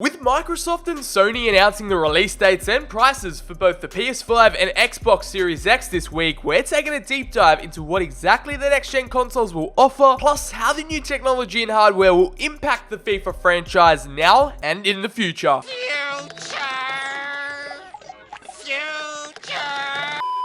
With Microsoft and Sony announcing the release dates and prices for both the PS5 and Xbox Series X this week, we're taking a deep dive into what exactly the next-gen consoles will offer, plus how the new technology and hardware will impact the FIFA franchise now and in the future.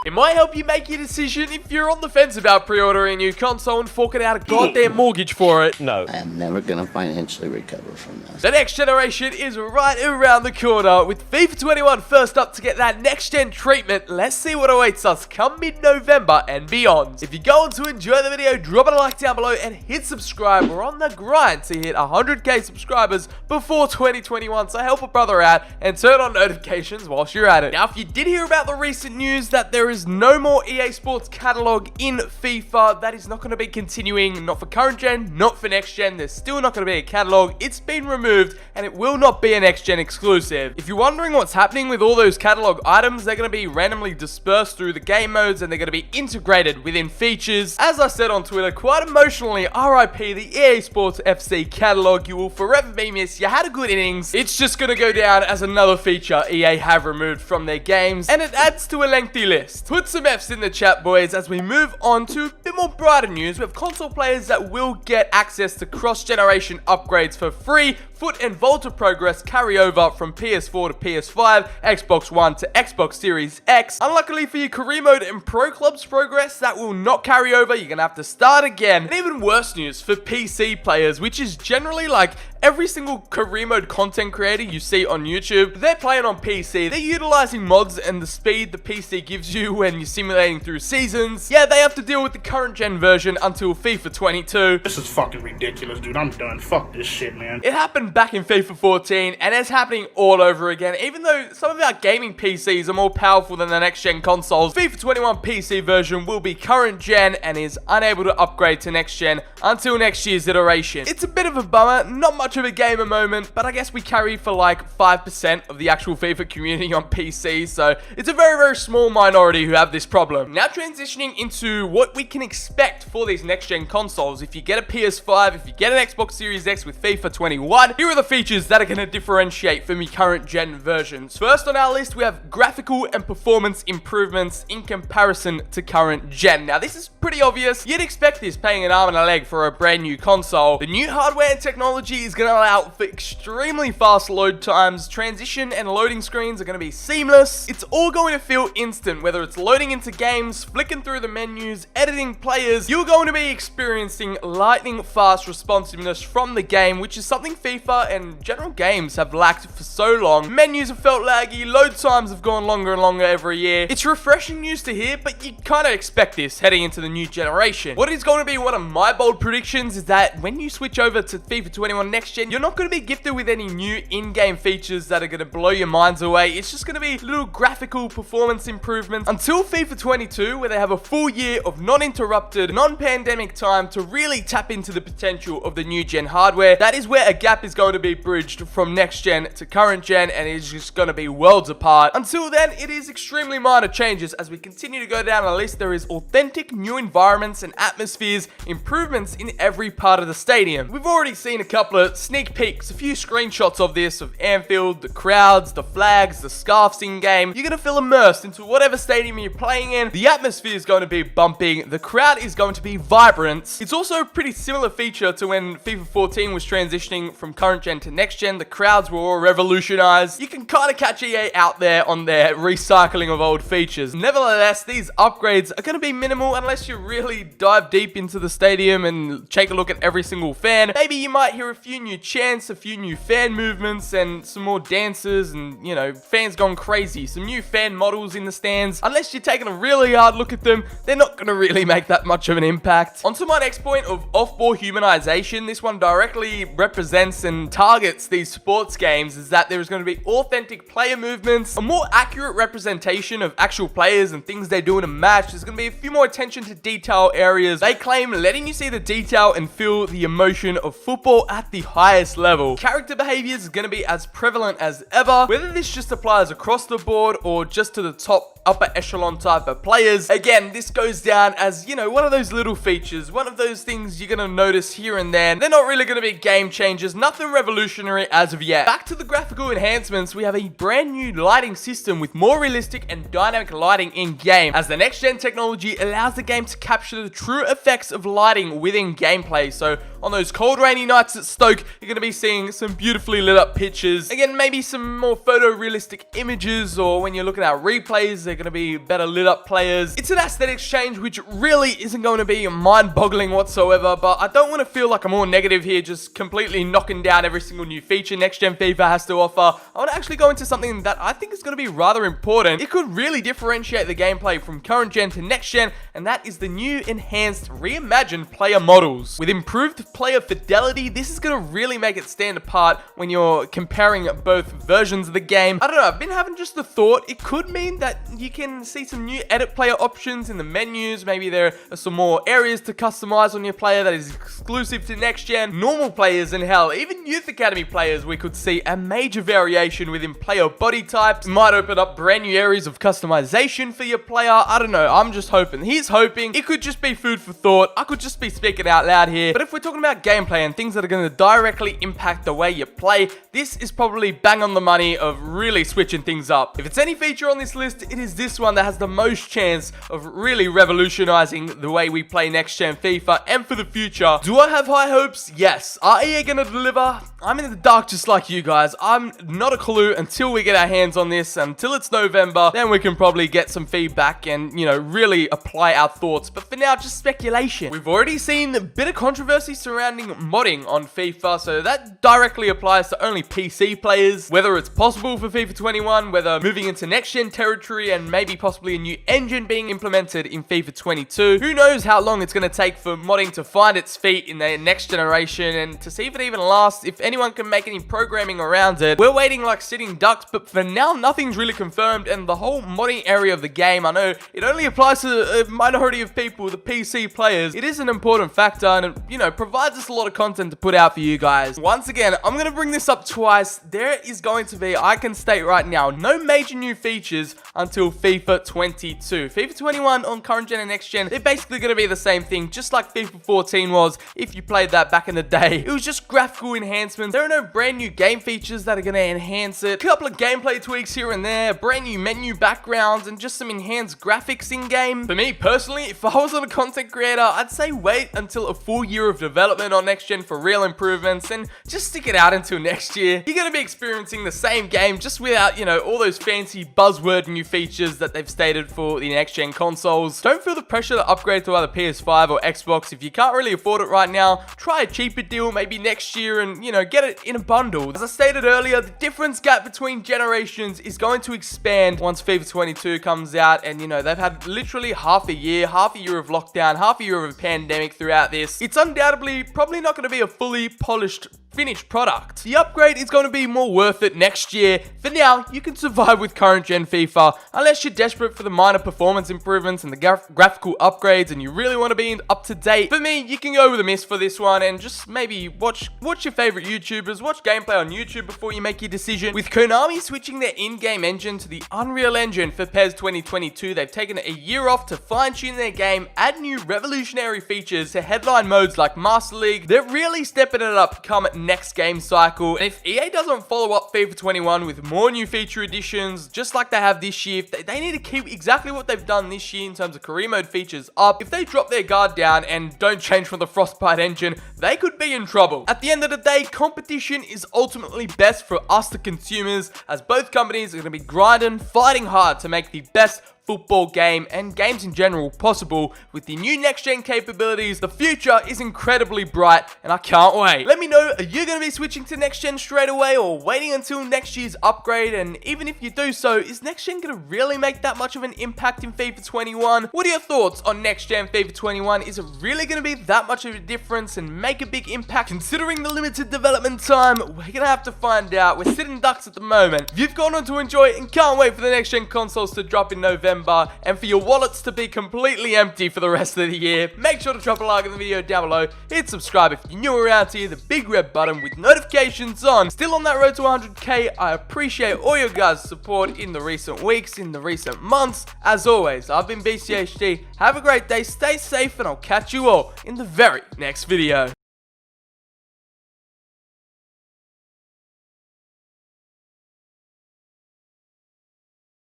It might help you make your decision if you're on the fence about pre-ordering a new console and forking out a goddamn mortgage for it. No. I am never gonna financially recover from this. The next generation is right around the corner, with FIFA 21 first up to get that next-gen treatment. Let's see what awaits us come mid-November and beyond. If you're going to enjoy the video, drop it a like down below and hit subscribe. We're on the grind to hit 100k subscribers before 2021, so help a brother out and turn on notifications whilst you're at it. Now, if you did hear about the recent news that there is no more EA Sports Catalogue in FIFA, that is not going to be continuing, not for current gen, not for next gen. There's still not going to be a catalogue. It's been removed and it will not be a next gen exclusive. If you're wondering what's happening with all those catalogue items, they're going to be randomly dispersed through the game modes and they're going to be integrated within features. As I said on Twitter, quite emotionally, RIP the EA Sports FC catalogue. You will forever be missed. You had a good innings. It's just going to go down as another feature EA have removed from their games, and it adds to a lengthy list. Put some F's in the chat, boys, as we move on to a bit more brighter news. We have console players that will get access to cross-generation upgrades for free. Foot and Volta progress carry over from PS4 to PS5, Xbox One to Xbox Series X. Unluckily for your career mode and pro clubs progress, that will not carry over. You're gonna have to start again. And even worse news for PC players, which is generally like every single career mode content creator you see on YouTube. They're playing on PC. They're utilizing mods and the speed the PC gives you when you're simulating through seasons. Yeah, they have to deal with the current gen version until FIFA 22. This is fucking ridiculous, dude. I'm done. Fuck this shit, man. It happened back in FIFA 14, and it's happening all over again. Even though some of our gaming PCs are more powerful than the next-gen consoles, FIFA 21 PC version will be current-gen and is unable to upgrade to next-gen until next year's iteration. It's a bit of a bummer, not much of a gamer moment, but I guess we carry for like 5% of the actual FIFA community on PC, so it's a very, very small minority who have this problem. Now transitioning into what we can expect for these next-gen consoles. If you get a PS5, if you get an Xbox Series X with FIFA 21, here are the features that are going to differentiate from your current gen versions. First on our list, we have graphical and performance improvements in comparison to current gen. Now this is pretty obvious. You'd expect this paying an arm and a leg for a brand new console. The new hardware and technology is going to allow for extremely fast load times. Transition and loading screens are going to be seamless. It's all going to feel instant, whether it's loading into games, flicking through the menus, editing players. You're going to be experiencing lightning fast responsiveness from the game, which is something FIFA and general games have lacked for so long. Menus have felt laggy, load times have gone longer and longer every year. It's refreshing news to hear, but you kind of expect this heading into the new generation. What is going to be one of my bold predictions is that when you switch over to FIFA 21 next gen, you're not going to be gifted with any new in-game features that are going to blow your minds away. It's just going to be little graphical performance improvements until FIFA 22, where they have a full year of non-interrupted, non-pandemic time to really tap into the potential of the new gen hardware. That is where a gap is going to be bridged from next gen to current gen, and it's just going to be worlds apart. Until then, it is extremely minor changes. As we continue to go down the list, there is authentic new environments and atmospheres, improvements in every part of the stadium. We've already seen a couple of sneak peeks, a few screenshots of this, of Anfield, the crowds, the flags, the scarves in game. You're going to feel immersed into whatever stadium you're playing in. The atmosphere is going to be bumping. The crowd is going to be vibrant. It's also a pretty similar feature to when FIFA 14 was transitioning from current gen to next gen. The crowds were all revolutionized. You can kind of catch EA out there on their recycling of old features. Nevertheless, these upgrades are going to be minimal unless you really dive deep into the stadium and take a look at every single fan. Maybe you might hear a few new chants, a few new fan movements, and some more dances and, you know, fans gone crazy. Some new fan models in the stands. Unless you're taking a really hard look at them, they're not going to really make that much of an impact. On to my next point of off-ball humanization. This one directly represents and targets these sports games, is that there is going to be authentic player movements, a more accurate representation of actual players and things they do in a match. There's going to be a few more attention to detail areas. They claim letting you see the detail and feel the emotion of football at the highest level. Character behaviors is going to be as prevalent as ever, whether this just applies across the board or just to the top upper echelon type of players. Again, this goes down as, you know, one of those little features, one of those things you're gonna notice here and there. They're not really gonna be game changers, nothing revolutionary as of yet. Back to the graphical enhancements, we have a brand new lighting system with more realistic and dynamic lighting in game, as the next gen technology allows the game to capture the true effects of lighting within gameplay. So on those cold rainy nights at Stoke, you're gonna be seeing some beautifully lit up pictures. Again, maybe some more photorealistic images, or when you're looking at replays, they're going to be better lit up players. It's an aesthetics change which really isn't going to be mind-boggling whatsoever, but I don't want to feel like I'm all negative here, just completely knocking down every single new feature next-gen FIFA has to offer. I want to actually go into something that I think is going to be rather important. It could really differentiate the gameplay from current-gen to next-gen, and that is the new enhanced, reimagined player models. With improved player fidelity, this is going to really make it stand apart when you're comparing both versions of the game. I don't know, I've been having just the thought, it could mean that you can see some new edit player options in the menus. Maybe there are some more areas to customize on your player that is exclusive to next gen. Normal players, and hell, even youth academy players, we could see a major variation within player body types. Might open up brand new areas of customization for your player. I don't know, I'm just hoping. He's hoping. It could just be food for thought. I could just be speaking out loud here. But if we're talking about gameplay and things that are going to directly impact the way you play, this is probably bang on the money of really switching things up. If it's any feature on this list, it is this one that has the most chance of really revolutionizing the way we play next gen FIFA and for the future. Do I have high hopes? Yes. Are EA gonna deliver? I'm in the dark just like you guys. I'm not a clue until we get our hands on this, until it's November. Then we can probably get some feedback and, you know, really apply our thoughts. But for now, just speculation. We've already seen a bit of controversy surrounding modding on FIFA, so that directly applies to only PC players. Whether it's possible for FIFA 21, whether moving into next gen territory, and maybe possibly a new engine being implemented in FIFA 22. Who knows how long it's going to take for modding to find its feet in the next generation, and to see if it even lasts, if anyone can make any programming around it. We're waiting like sitting ducks, but for now, nothing's really confirmed, and the whole modding area of the game, I know it only applies to a minority of people, the PC players. It is an important factor, and it, you know, provides us a lot of content to put out for you guys. Once again, I'm going to bring this up twice. There is going to be, I can state right now, no major new features until FIFA 22. FIFA 21 on current gen and next gen, they're basically going to be the same thing, just like FIFA 14 was if you played that back in the day. It was just graphical enhancements. There are no brand new game features that are going to enhance it. A couple of gameplay tweaks here and there, brand new menu backgrounds, and just some enhanced graphics in game. For me personally, if I was a content creator, I'd say wait until a full year of development on next gen for real improvements, and just stick it out until next year. You're going to be experiencing the same game just without, you know, all those fancy buzzword new features that they've stated for the next gen consoles. Don't feel the pressure to upgrade to either PS5 or Xbox. If you can't really afford it right now, try a cheaper deal maybe next year and, you know, get it in a bundle. As I stated earlier, the difference gap between generations is going to expand once FIFA 22 comes out, and, you know, they've had literally half a year of lockdown, half a year of a pandemic throughout this. It's undoubtedly probably not going to be a fully polished finished product. The upgrade is going to be more worth it next year. For now, you can survive with current gen FIFA unless you're desperate for the minor performance improvements and the graphical upgrades and you really want to be up to date. For me, you can go with a miss for this one and just maybe watch your favorite YouTubers, watch gameplay on YouTube before you make your decision. With Konami switching their in-game engine to the Unreal Engine for PES 2022, they've taken a year off to fine-tune their game, add new revolutionary features to headline modes like Master League. They're really stepping it up come next game cycle, and if EA doesn't follow up FIFA 21 with more new feature additions just like they have this year, they need to keep exactly what they've done this year in terms of career mode features up. If they drop their guard down and don't change from the Frostbite engine, they could be in trouble. At the end of the day, competition is ultimately best for us the consumers, as both companies are going to be grinding, fighting hard to make the best football game and games in general possible. With the new next-gen capabilities, the future is incredibly bright and I can't wait. Let me know, are you going to be switching to next-gen straight away or waiting until next year's upgrade? And even if you do so, is next-gen going to really make that much of an impact in FIFA 21? What are your thoughts on next-gen FIFA 21? Is it really going to be that much of a difference and make a big impact? Considering the limited development time, we're going to have to find out. We're sitting ducks at the moment. If you've gone on to enjoy it and can't wait for the next-gen consoles to drop in November, November and for your wallets to be completely empty for the rest of the year, make sure to drop a like on the video down below, hit subscribe if you're new around here, the big red button with notifications on. Still on that road to 100k, I appreciate all your guys' support in the recent weeks, in the recent months. As always, I've been BCHD, have a great day, stay safe, and I'll catch you all in the very next video.